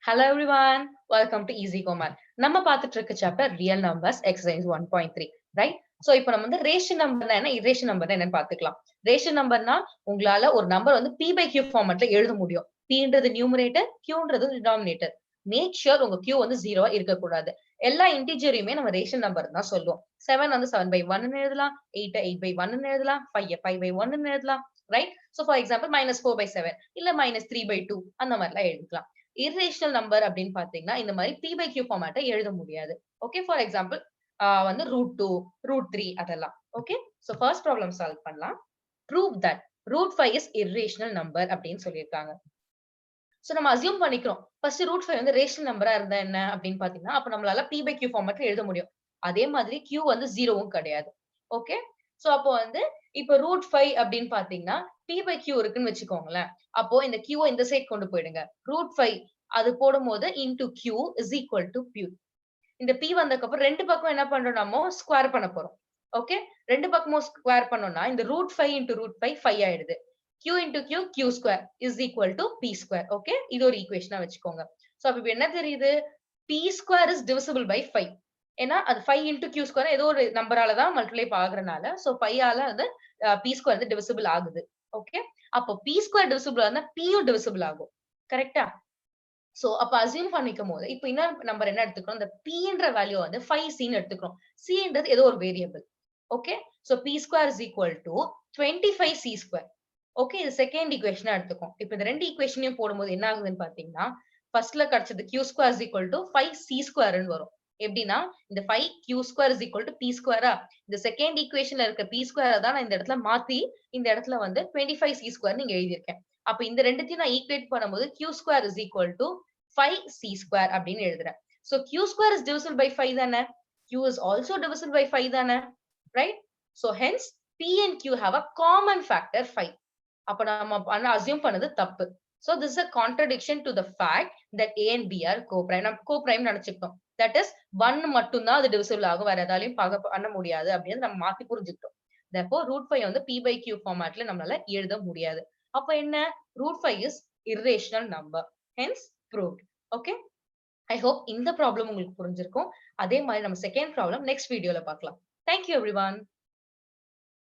Hello everyone, welcome to Easy Command. நம்ம பார்த்துட்டு இருக்க chapter real numbers exercise 1.3 right. So இப்போ நம்ம வந்து ரேஷன் நம்பர்னா என்ன, இரேஷன் நம்பர்னா என்னன்னு பாத்துக்கலாம். ரேஷன் நம்பர்னா உங்களால ஒரு நம்பர் வந்து p by q ஃபார்மட்ல எழுத முடியும். pன்றது நியூமரேட்டர், qன்றது டினாமினேட்டர். மேக் ஷூர் உங்க q வந்து 0வா இருக்க கூடாது. எல்லா இன்டிஜரையுமே நம்ம ரேஷன் நம்பர் தான் சொல்லுவோம். 7 வந்து 7/1 ன்னு எழுதலாம், 8 8/1 ன்னு எழுதலாம், 5 5/1 ன்னு எழுதலாம், ரைட். சோ ஃபார் எக்ஸாம்பிள் -4/7 இல்ல -3/2 அந்த மாதிரிலாம் எழுதிக்கலாம். இர்ரேஷனல் நம்பர் அப்படின்னு பாத்தீங்கன்னா இந்த மாதிரி p by q ஃபார்மேட்டை எழுத முடியாது. ஓகே, ஃபார் எக்ஸாம்பிள் வந்து √2, √3 அதெல்லாம். Okay, so first problem solve பண்ணலாம். Prove that √5 is irrational number அப்படின்னு சொல்லியிருக்காங்க. சோ நம்ம அசியூம் பண்ணிக்கிறோம். ஃபர்ஸ்ட் √5 வந்து ரேஷனல் நம்பரா இருந்தா என்ன அப்படின்னு பாத்தீங்கன்னா, அப்ப நம்மளால p by q ஃபார்மேட்ல எழுத முடியும். அதே மாதிரி q வந்து 0வும் கிடையாது. ஓகே, சோ அப்போ வந்து இப்ப √5 அப்படின்னு பாத்தீங்கன்னா p by q இருக்குன்னு வச்சுக்கோங்களேன். அப்போ இந்த q இந்த சைடு கொண்டு போயிடுங்க. √5 அது போடும்போது into q is equal to p. இந்த p வந்ததுக்கு அப்புறம் ரெண்டு பக்கம் என்ன பண்றோம், நம்ம ஸ்கொயர் பண்ண போறோம். ஓகே, ரெண்டு பக்கமும் ஸ்கொயர் பண்ணோம்னா இந்த √5 into √5 5 ஆயிடுது. q into q q square is equal to p square. Okay, இது ஒரு ஈக்குவேஷனா வச்சுக்கோங்க. சோ அப்ப என்ன தெரியுது, p square is divisible by 5. ஏன்னா அது 5 into q square ஏதோ ஒரு நம்பரால தான் மல்டிப்ளை ஆகுறனால சோ 5 ஆல அது p square வந்து divisible ஆகுது. ஓகே, அப்போ p square divisible ஆனா p யும் divisible ஆகும். கரெக்ட்டா? சோ அப்ப அஸ்யூம் பண்ணிக்கும் போது இப்ப இன்னொரு நம்பர் என்ன எடுத்துக்கிறோம், இந்த pன்ற வேல்யூ வந்து 5c ன்னு எடுத்துக்கிறோம். cன்றது ஏதோ ஒரு variable. Okay, so p square is equal to 25c square. Okay, இது செகண்ட் ஈக்குவேஷனா எடுத்துக்கோம். இப்ப இந்த ரெண்டு ஈக்குவேஷனையும் போடும்போது என்ன ஆகுதுன்னு பாத்தீங்கன்னா, ஃபர்ஸ்ட்ல கிடைச்சது q square is equal to 5c square ன்னு வரும். எப்படின்னா இந்த 5q square is equal to p square. இந்த செகண்ட் ஈக்குவேஷன்ல இருக்க p square தான் நான் இந்த இடத்துல மாத்தி இந்த இடத்துல வந்து 25c square நீங்க எழுதியிருக்கேன். அப்ப இந்த ரெண்டுத்தையும் நான் ஈக்குவேட் பண்ணும்போது q square is equal to 5c square அப்படின்னு எழுதுறேன். So q square is divisible by 5 தானே? q is also divisible by 5 தானே? Right? So hence p and q have a common factor 5. அப்ப நம்ம அஸ்யூம் பண்ணது தப்பு. So this is a contradiction to the fact that a and b are co-prime. நம்ம co-prime நினைச்சுக்கிட்டோம். That is 1 மட்டும் தான் அது divisible ஆகும். வேற எதாலயும் பண்ண முடியாது அப்படின்னு நம்ம மாத்தி புரிஞ்சுக்கிட்டோம். Therefore √5 வந்து p by q ஃபார்மட்ல நம்மளால எழுத முடியாது. அப்ப என்ன, √5 is irrational number. Hence proved. Okay. I hope இந்த ப்ராப்ளம் உங்களுக்கு புரிஞ்சிருக்கும். அதே மாதிரி நம்ம செகண்ட் ப்ராப்ளம் நெக்ஸ்ட் வீடியோல பார்க்கலாம். Thank you everyone.